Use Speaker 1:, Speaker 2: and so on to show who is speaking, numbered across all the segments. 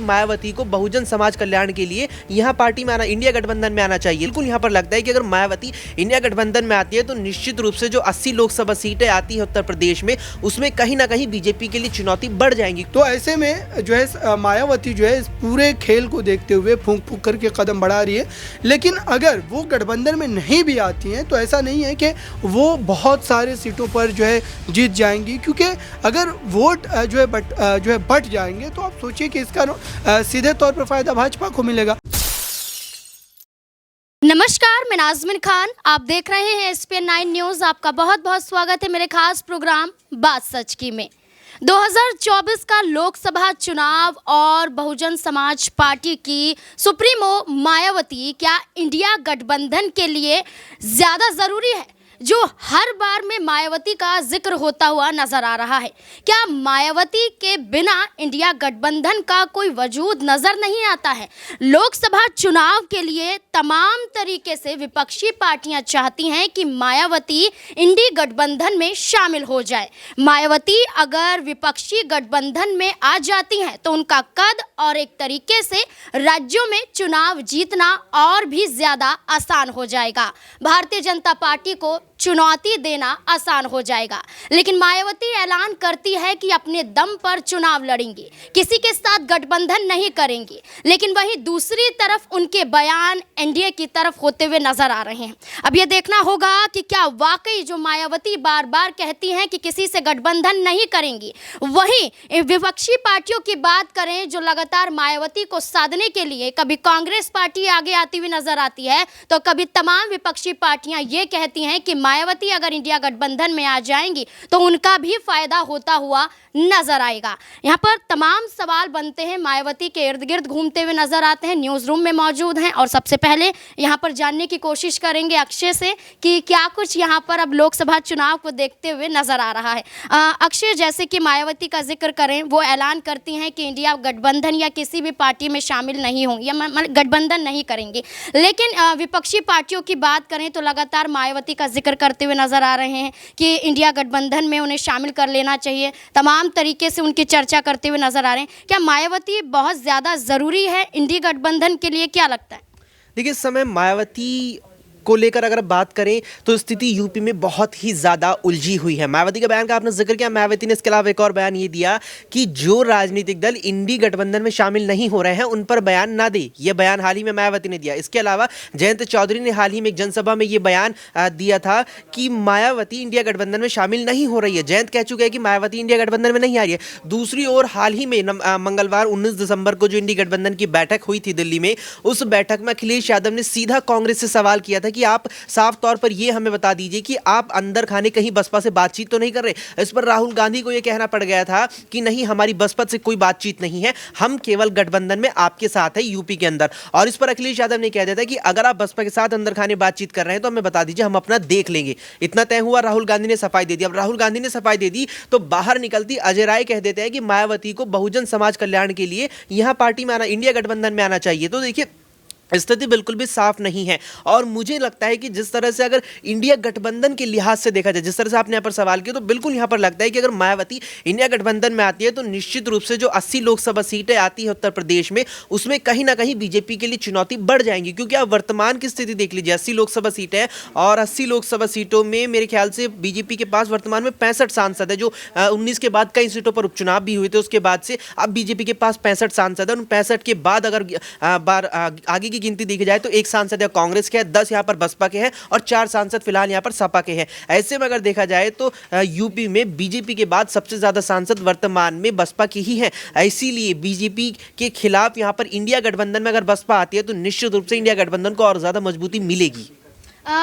Speaker 1: मायावती को बहुजन समाज कल्याण के लिए यहाँ पार्टी में आना, इंडिया गठबंधन में आना चाहिए। बिल्कुल यहाँ पर लगता है कि अगर मायावती इंडिया गठबंधन में आती है तो निश्चित रूप से जो 80 लोकसभा सीटें आती है उत्तर प्रदेश में, उसमें कहीं ना कहीं बीजेपी के लिए चुनौती बढ़ जाएंगी।
Speaker 2: तो ऐसे में जो है मायावती जो है इस पूरे खेल को देखते हुए फूंक फूंक करके कदम बढ़ा रही है। लेकिन अगर वो गठबंधन में नहीं भी आती हैं तो ऐसा नहीं है कि वो बहुत सारे सीटों पर जो है जीत जाएंगी, क्योंकि अगर वोट जो है बट जाएंगे तो आप सोचिए कि इसका सीधे तौर पर फायदा भाजपा को मिलेगा।
Speaker 3: नमस्कार, मैं नाज़मीन खान, आप देख रहे हैं SPN 9 न्यूज़। आपका बहुत बहुत स्वागत है मेरे खास प्रोग्राम बात सच की में। 2024 का लोकसभा चुनाव और बहुजन समाज पार्टी की सुप्रीमो मायावती क्या इंडिया गठबंधन के लिए ज़्यादा ज़रूरी है, जो हर बार में मायावती का जिक्र होता हुआ नजर आ रहा है? क्या मायावती के बिना इंडिया गठबंधन का कोई वजूद नजर नहीं आता है? लोकसभा चुनाव के लिए तमाम तरीके से विपक्षी पार्टियां चाहती हैं कि मायावती इंडी गठबंधन में शामिल हो जाए। मायावती अगर विपक्षी गठबंधन में आ जाती हैं तो उनका कद और एक तरीके से राज्यों में चुनाव जीतना और भी ज़्यादा आसान हो जाएगा। भारतीय जनता पार्टी को चुनौती देना आसान हो जाएगा। लेकिन मायावती ऐलान करती है कि अपने दम पर चुनाव लड़ेंगी, किसी के साथ गठबंधन नहीं करेंगी। लेकिन वहीं दूसरी तरफ उनके बयान एनडीए की तरफ होते हुए नजर आ रहे हैं। अब यह देखना होगा कि क्या वाकई जो मायावती बार बार कहती हैं कि किसी से गठबंधन नहीं करेंगी, वहीं विपक्षी पार्टियों की बात करें जो लगातार मायावती को साधने के लिए कभी कांग्रेस पार्टी आगे आती हुई नजर आती है तो कभी तमाम विपक्षी पार्टियां ये कहती हैं कि मायावती अगर इंडिया गठबंधन में आ जाएंगी तो उनका भी फायदा होता हुआ नजर आएगा। यहाँ पर तमाम सवाल बनते हैं, मायावती के इर्द गिर्द घूमते हुए नजर आते हैं। न्यूज़ रूम में मौजूद हैं और सबसे पहले यहाँ पर जानने की कोशिश करेंगे अक्षय से कि क्या कुछ यहाँ पर अब लोकसभा चुनाव को देखते हुए नजर आ रहा है। अक्षय, जैसे कि मायावती का जिक्र करें, वो ऐलान करती हैं कि इंडिया गठबंधन या किसी भी पार्टी में शामिल नहीं होंगी या गठबंधन नहीं करेंगी। लेकिन विपक्षी पार्टियों की बात करें तो लगातार मायावती का जिक्र करते हुए नजर आ रहे हैं कि इंडिया गठबंधन में उन्हें शामिल कर लेना चाहिए। तमाम तरीके से उनकी चर्चा करते हुए नजर आ रहे हैं। क्या मायावती बहुत ज़्यादा ज़रूरी है इंडिया गठबंधन के लिए, क्या लगता है?
Speaker 1: देखिए, इस समय मायावती को लेकर अगर बात करें तो स्थिति यूपी में बहुत ही ज़्यादा उलझी हुई है। मायावती के बयान का आपने जिक्र किया। मायावती ने इसके अलावा एक और बयान ये दिया कि जो राजनीतिक दल इंडी गठबंधन में शामिल नहीं हो रहे हैं उन पर बयान ना दे। यह बयान हाल ही में मायावती ने दिया। इसके अलावा जयंत चौधरी ने हाल ही में एक जनसभा में ये बयान दिया था कि मायावती इंडिया गठबंधन में शामिल नहीं हो रही है। जयंत कह चुके हैं कि मायावती इंडिया गठबंधन में नहीं आ रही है। दूसरी ओर हाल ही में मंगलवार 19 दिसंबर को जो इंडी गठबंधन की बैठक हुई थी दिल्ली में, उस बैठक में अखिलेश यादव ने सीधा कांग्रेस से सवाल किया था कि आप साफ तौर पर यह हमें बता दीजिए कि आप अंदर खाने कहीं बसपा से बातचीत तो नहीं कर रहे। इस पर राहुल गांधी को यह कहना पड़ गया था कि नहीं, हमारी बसपा से कोई बातचीत नहीं है, हम केवल गठबंधन में आपके साथ है यूपी के अंदर। और इस पर अखिलेश यादव ने कह दिया था कि अगर आप बसपा के साथ अंदर खाने बातचीत कर रहे हैं तो हमें बता दीजिए, हम अपना देख लेंगे। इतना तय हुआ, राहुल गांधी ने सफाई दे दी। अब राहुल गांधी ने सफाई दे दी तो बाहर निकलती अजय राय कह देते हैं कि मायावती को बहुजन समाज कल्याण के लिए यहां पार्टी में आना, इंडिया गठबंधन में आना चाहिए। तो देखिए, स्थिति बिल्कुल भी साफ नहीं है। और मुझे लगता है कि जिस तरह से अगर इंडिया गठबंधन के लिहाज से देखा जाए, जिस तरह से आपने यहाँ पर सवाल किया, तो बिल्कुल यहाँ पर लगता है कि अगर मायावती इंडिया गठबंधन में आती है तो निश्चित रूप से जो 80 लोकसभा सीटें आती है उत्तर प्रदेश में, उसमें कहीं ना कहीं बीजेपी के लिए चुनौती बढ़ जाएंगी। क्योंकि आप वर्तमान की स्थिति देख लीजिए, 80 लोकसभा सीटें हैं और 80 लोकसभा सीटों में मेरे ख्याल से बीजेपी के पास वर्तमान में 65 सांसद है। जो 19 के बाद कई सीटों पर उपचुनाव भी हुए थे, उसके बाद से अब बीजेपी के पास 65 सांसद है। उन 65 के बाद अगर आगे की गिनती देखी जाए तो एक सांसद है कांग्रेस के है, 10 यहाँ पर बसपा के हैं और 4 सांसद फिलहाल यहाँ पर सपा के हैं। ऐसे में अगर देखा जाए तो यूपी में बीजेपी के बाद सबसे ज्यादा सांसद वर्तमान में बसपा की ही हैं। इसीलिए बीजेपी के खिलाफ यहाँ पर इंडिया गठबंधन में अगर बसपा आती है तो निश्चित रूप से इंडिया गठबंधन को और ज्यादा मजबूती मिलेगी।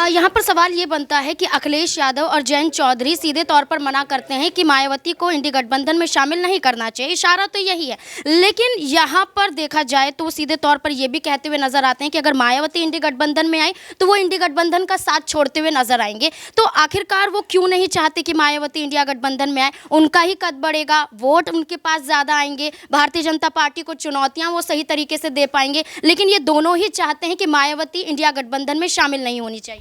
Speaker 3: यहाँ पर सवाल ये बनता है कि अखिलेश यादव और जयंत चौधरी सीधे तौर पर मना करते हैं कि मायावती को इंडी गठबंधन में शामिल नहीं करना चाहिए, इशारा तो यही है। लेकिन यहाँ पर देखा जाए तो वो सीधे तौर पर ये भी कहते हुए नजर आते हैं कि अगर मायावती इंडी गठबंधन में आए तो वो इंडी गठबंधन का साथ छोड़ते हुए नजर आएंगे। तो आखिरकार वो क्यों नहीं चाहते कि मायावती इंडिया गठबंधन में आए? उनका ही कद बढ़ेगा, वोट उनके पास ज़्यादा आएंगे, भारतीय जनता पार्टी को चुनौतियाँ वो सही तरीके से दे पाएंगे। लेकिन ये दोनों ही चाहते हैं कि मायावती इंडिया गठबंधन में शामिल नहीं होनी चाहिए।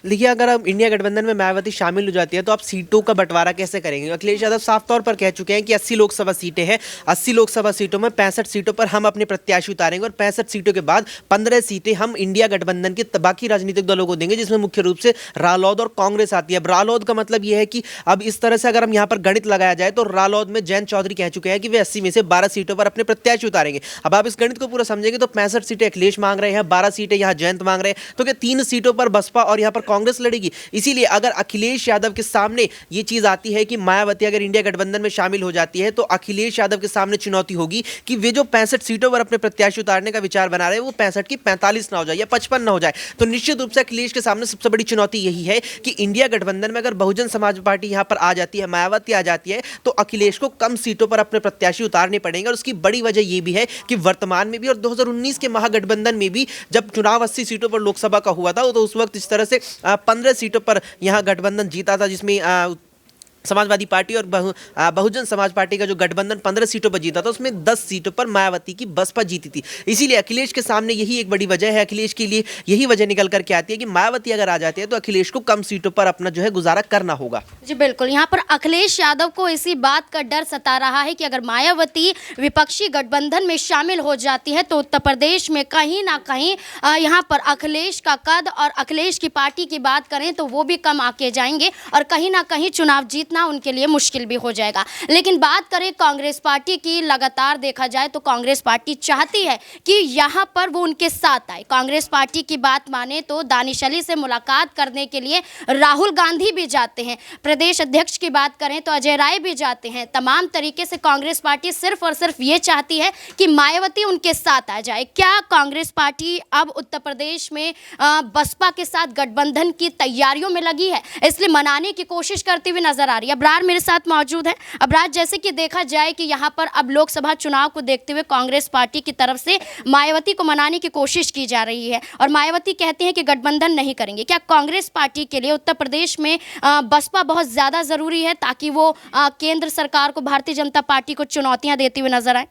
Speaker 1: देखिए, अगर अब इंडिया गठबंधन में मायावती शामिल हो जाती है तो आप सीटों का बंटवारा कैसे करेंगे? अखिलेश यादव साफ तौर पर कह चुके हैं कि 80 लोकसभा सीटें हैं, 80 लोकसभा सीटों में 65 सीटों पर हम अपने प्रत्याशी उतारेंगे और 65 सीटों के बाद 15 सीटें हम इंडिया गठबंधन के बाकी राजनीतिक दलों को देंगे, जिसमें मुख्य रूप से रालोद और कांग्रेस आती है। अब रालोद का मतलब यह है कि अब इस तरह से अगर हम यहाँ पर गणित लगाया जाए तो रालोद में जयंत चौधरी कह चुके हैं कि वे 80 में से 12 सीटों पर अपने प्रत्याशी उतारेंगे। अब आप इस गणित को पूरा समझेंगे तो 65 सीटें अखिलेश मांग रहे हैं, 12 सीटें यहाँ जयंत मांग रहे हैं, तो क्या 3 सीटों पर बसपा और यहाँ पर कांग्रेस लड़ेगी? इसीलिए अगर अखिलेश यादव के सामने ये चीज आती है कि मायावती अगर इंडिया गठबंधन में शामिल हो जाती है तो अखिलेश यादव के सामने चुनौती होगी कि वे जो 65 सीटों पर अपने प्रत्याशी उतारने का विचार बना रहे हैं वो 65 की 45 ना हो जाए या 55 ना हो जाए। तो निश्चित रूप से अखिलेश के सामने सबसे बड़ी चुनौती यही है कि इंडिया गठबंधन में अगर बहुजन समाज पार्टी यहां पर आ जाती है, मायावती आ जाती है, तो अखिलेश को कम सीटों पर अपने प्रत्याशी उतारने पड़ेंगे। और उसकी बड़ी वजह यह भी है कि वर्तमान में भी और 2019 के महागठबंधन में भी जब चुनाव 80 सीटों पर लोकसभा का हुआ था तो उस वक्त इस तरह से 15 सीटों पर यहां गठबंधन जीता था, जिसमें समाजवादी पार्टी और बहुजन समाज पार्टी का जो गठबंधन 15 सीटों पर जीता था उसमें 10 सीटों पर मायावती की बसपा जीती थी। इसीलिए अखिलेश के सामने यही एक बड़ी वजह है, अखिलेश के लिए यही वजह निकल करके आती है कि मायावती अगर आ जाती है तो अखिलेश को कम सीटों पर अपना जो है गुजारा करना होगा।
Speaker 3: जी बिल्कुल, यहाँ पर अखिलेश यादव को इसी बात का डर सता रहा है कि अगर मायावती विपक्षी गठबंधन में शामिल हो जाती है तो उत्तर प्रदेश में कहीं ना कहीं यहाँ पर अखिलेश का कद और अखिलेश की पार्टी की बात करें तो वो भी कम आके जाएंगे और कहीं ना कहीं चुनाव जीतना उनके लिए मुश्किल भी हो जाएगा। लेकिन बात करें कांग्रेस पार्टी की, लगातार देखा जाए तो कांग्रेस पार्टी चाहती है कि यहाँ पर वो उनके साथ आए। कांग्रेस पार्टी की बात माने तो दानिश अली से मुलाकात करने के लिए राहुल गांधी भी जाते हैं, प्रदेश अध्यक्ष की बात करें तो अजय राय भी जाते हैं। तमाम तरीके से कांग्रेस पार्टी सिर्फ और सिर्फ ये चाहती है कि मायावती उनके साथ आ जाए। क्या कांग्रेस पार्टी अब उत्तर प्रदेश में बसपा के साथ गठबंधन की तैयारियों में लगी है, इसलिए मनाने की कोशिश करती हुई नजर आ रही है? अबरार मेरे साथ मौजूद है। अबरार, जैसे कि देखा जाए कि यहाँ पर अब लोकसभा चुनाव को देखते हुए कांग्रेस पार्टी की तरफ से मायावती को मनाने की कोशिश की जा रही है और मायावती कहते हैं कि गठबंधन नहीं करेंगे। क्या कांग्रेस पार्टी के लिए उत्तर प्रदेश में बसपा बहुत ज़्यादा ज़रूरी है ताकि वो केंद्र सरकार को, भारतीय जनता पार्टी को चुनौतियाँ देती हुई नजर आए?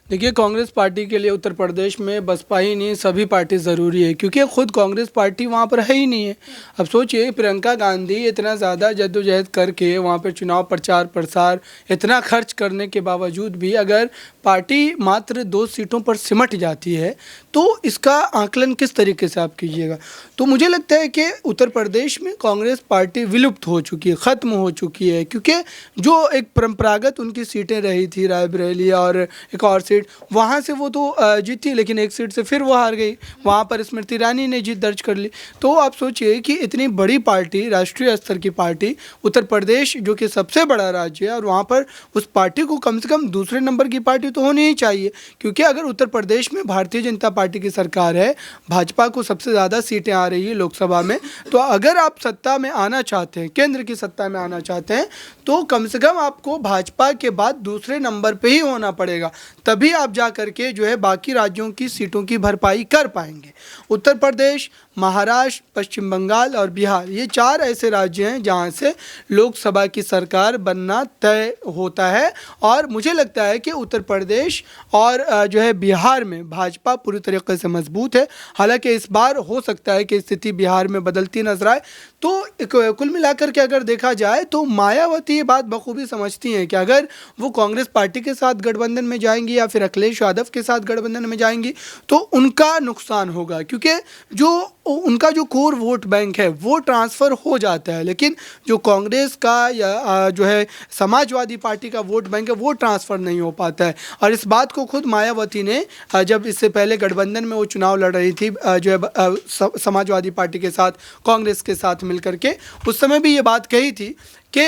Speaker 2: देखिए, कांग्रेस पार्टी के लिए उत्तर प्रदेश में बसपा ही नहीं सभी पार्टी ज़रूरी है, क्योंकि खुद कांग्रेस पार्टी वहाँ पर है ही नहीं है। अब सोचिए, प्रियंका गांधी इतना ज़्यादा जद्दोजहद करके वहाँ पर चुनाव प्रचार प्रसार इतना खर्च करने के बावजूद भी अगर पार्टी मात्र 2 सीटों पर सिमट जाती है तो इसका आकलन किस तरीके से आप कीजिएगा? तो मुझे लगता है कि उत्तर प्रदेश में कांग्रेस पार्टी विलुप्त हो चुकी है, ख़त्म हो चुकी है, क्योंकि जो एक परंपरागत उनकी सीटें रही थी, रायबरेली और एक और सीट, वहाँ से वो तो जीती, लेकिन एक सीट से फिर वो हार गई। वहाँ पर स्मृति ईरानी ने जीत दर्ज कर ली। तो आप सोचिए कि इतनी बड़ी पार्टी, राष्ट्रीय स्तर की पार्टी, उत्तर प्रदेश जो कि सबसे बड़ा राज्य है, और वहाँ पर उस पार्टी को कम से कम दूसरे नंबर की पार्टी तो होनी ही चाहिए, क्योंकि अगर उत्तर प्रदेश में भारतीय जनता पार्टी की सरकार है, भाजपा को सबसे ज़्यादा सीटें आ रही है लोकसभा में, तो अगर आप सत्ता में आना चाहते हैं, केंद्र की सत्ता में आना चाहते हैं, तो कम से कम आपको भाजपा के बाद दूसरे नंबर पे ही होना पड़ेगा, तभी आप जा करके जो है बाकी राज्यों की सीटों की भरपाई कर पाएंगे। उत्तर प्रदेश, महाराष्ट्र, पश्चिम बंगाल और बिहार, ये 4 ऐसे राज्य हैं जहाँ से लोकसभा की सरकार बनना तय होता है, और मुझे लगता है कि उत्तर प्रदेश और जो है बिहार में भाजपा पूरी तरीके से मजबूत है। हालांकि इस बार हो सकता है कि स्थिति बिहार में बदलती नजर आए। तो कुल मिलाकर के अगर देखा जाए तो मायावती ये बात बखूबी समझती हैं कि अगर वो कांग्रेस पार्टी के साथ गठबंधन में जाएंगी या फिर अखिलेश यादव के साथ गठबंधन में जाएंगी तो उनका नुकसान होगा, क्योंकि जो उनका जो कोर वोट बैंक है वो ट्रांसफ़र हो जाता है, लेकिन जो कांग्रेस का या जो है समाजवादी पार्टी का वोट बैंक है वो ट्रांसफ़र नहीं हो पाता है। और इस बात को खुद मायावती ने जब इससे पहले गठबंधन में वो चुनाव लड़ रही थी जो है समाजवादी पार्टी के साथ, कांग्रेस के साथ मिलकर के, उस समय भी ये बात कही थी कि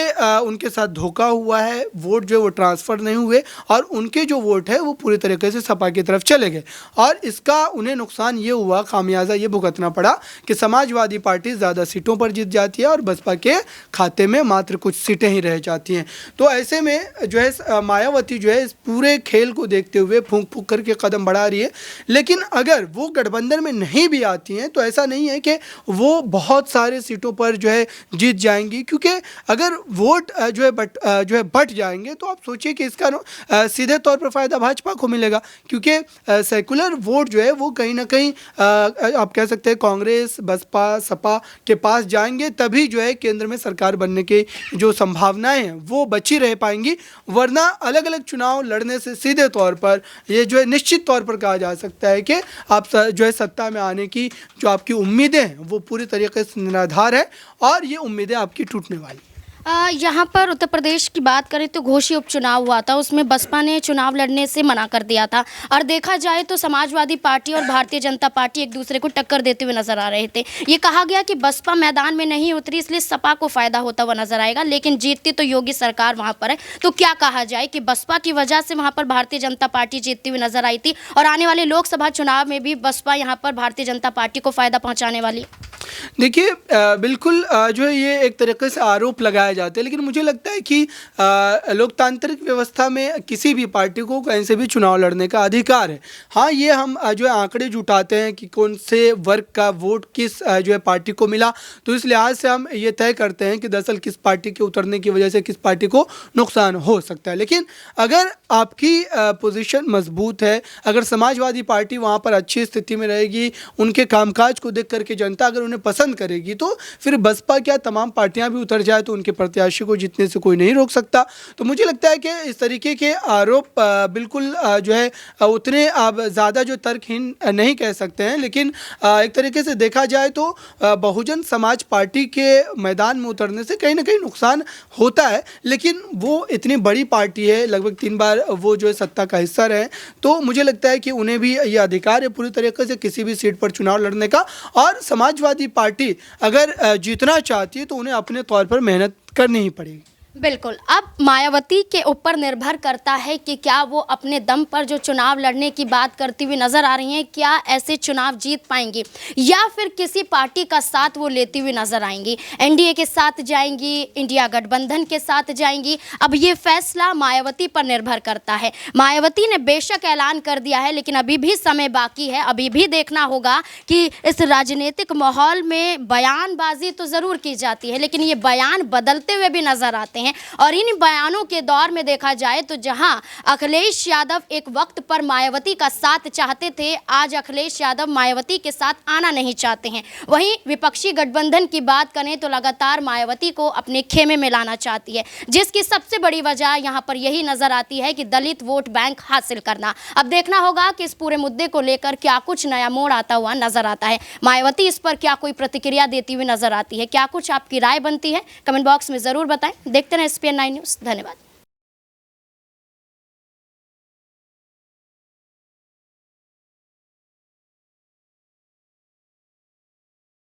Speaker 2: उनके साथ धोखा हुआ है, वोट जो है वो ट्रांसफ़र नहीं हुए और उनके जो वोट है वो पूरी तरीके से सपा की तरफ चले गए, और इसका उन्हें नुकसान ये हुआ, खामियाजा ये भुगतना पड़ा कि समाजवादी पार्टी ज़्यादा सीटों पर जीत जाती है और बसपा के खाते में मात्र कुछ सीटें ही रह जाती हैं। तो ऐसे में जो है मायावती जो है इस पूरे खेल को देखते हुए फूंक फूंक करके कदम बढ़ा रही है, लेकिन अगर वो गठबंधन में नहीं भी आती हैं तो ऐसा नहीं है कि वो बहुत सारे सीटों पर जो है जीत जाएंगी, क्योंकि अगर अगर वोट जो है बट जाएंगे तो आप सोचिए कि इसका सीधे तौर पर फ़ायदा भाजपा को मिलेगा, क्योंकि सेकुलर वोट जो है वो कहीं ना कहीं आप कह सकते हैं कांग्रेस, बसपा, सपा के पास जाएंगे, तभी जो है केंद्र में सरकार बनने की जो संभावनाएं हैं वो बची रह पाएंगी। वरना अलग अलग चुनाव लड़ने से सीधे तौर पर ये जो है निश्चित तौर पर कहा जा सकता है कि आप जो है सत्ता में आने की जो आपकी उम्मीदें हैं वो पूरी तरीके से निराधार है और ये उम्मीदें आपकी टूटने वाली।
Speaker 3: यहाँ पर उत्तर प्रदेश की बात करें तो घोषी उपचुनाव हुआ था, उसमें बसपा ने चुनाव लड़ने से मना कर दिया था और देखा जाए तो समाजवादी पार्टी और भारतीय जनता पार्टी एक दूसरे को टक्कर देते हुए नजर आ रहे थे। ये कहा गया कि बसपा मैदान में नहीं उतरी इसलिए सपा को फायदा होता हुआ नजर आएगा, लेकिन जीतती तो योगी सरकार वहाँ पर है। तो क्या कहा जाए कि बसपा की वजह से वहाँ पर भारतीय जनता पार्टी जीतती हुई नजर आई थी और आने वाले लोकसभा चुनाव में भी बसपा यहाँ पर भारतीय जनता पार्टी को फायदा पहुँचाने वाली?
Speaker 2: देखिए बिल्कुल जो है ये एक तरीके से आरोप लगाए जाते हैं, लेकिन मुझे लगता है कि लोकतांत्रिक व्यवस्था में किसी भी पार्टी को कहीं से भी चुनाव लड़ने का अधिकार है। हाँ, ये हम जो है आंकड़े जुटाते हैं कि कौन से वर्ग का वोट किस जो है पार्टी को मिला, तो इस लिहाज से हम ये तय करते हैं कि दरअसल किस पार्टी के उतरने की वजह से किस पार्टी को नुकसान हो सकता है। लेकिन अगर आपकी पोजीशन मजबूत है, अगर समाजवादी पार्टी वहाँ पर अच्छी स्थिति में रहेगी, उनके कामकाज को देख करके जनता अगर उन्हें पसंद करेगी, तो फिर बसपा क्या तमाम पार्टियां भी उतर जाए तो उनके प्रत्याशी को जीतने से कोई नहीं रोक सकता। तो मुझे लगता है कि इस तरीके के आरोप बिल्कुल जो है उतने आप ज़्यादा जो तर्कहीन नहीं कह सकते हैं, लेकिन एक तरीके से देखा जाए तो बहुजन समाज पार्टी के मैदान में उतरने से कहीं ना कहीं नुकसान होता है, लेकिन वो इतनी बड़ी पार्टी है, लगभग 3 बार वो जो है सत्ता का हिस्सा रहे, तो मुझे लगता है कि उन्हें भी ये अधिकार है पूरी तरीके से किसी भी सीट पर चुनाव लड़ने का। और समाजवादी पार्टी अगर जीतना चाहती है तो उन्हें अपने तौर पर मेहनत करनी ही पड़ेगी।
Speaker 3: बिल्कुल। अब मायावती के ऊपर निर्भर करता है कि क्या वो अपने दम पर जो चुनाव लड़ने की बात करती हुई नजर आ रही हैं, क्या ऐसे चुनाव जीत पाएंगी या फिर किसी पार्टी का साथ वो लेती हुई नजर आएंगी, एनडीए के साथ जाएंगी, इंडिया गठबंधन के साथ जाएंगी। अब ये फैसला मायावती पर निर्भर करता है। मायावती ने बेशक ऐलान कर दिया है, लेकिन अभी भी समय बाकी है। अभी भी देखना होगा कि इस राजनीतिक माहौल में बयानबाजी तो ज़रूर की जाती है, लेकिन ये बयान बदलते हुए भी नजर आते हैं। और इन बयानों के दौर में देखा जाए तो जहां अखिलेश यादव एक वक्त पर मायावती का साथ चाहते थे, आज अखिलेश यादव मायावती के साथ आना नहीं चाहते हैं। वहीं विपक्षी गठबंधन की बात करें तो लगातार मायावती को अपने खेमे में लाना चाहती है, जिसकी सबसे बड़ी वजह यहां पर यही नजर आती है कि दलित वोट बैंक हासिल करना। अब देखना होगा कि इस पूरे मुद्दे को लेकर क्या कुछ नया मोड़ आता हुआ नजर आता है। मायावती इस पर क्या कोई प्रतिक्रिया देती हुई नजर आती है? क्या कुछ आपकी राय बनती है? कमेंट बॉक्स में जरूर बताएं। देखते रहें SPN9 न्यूज़। धन्यवाद।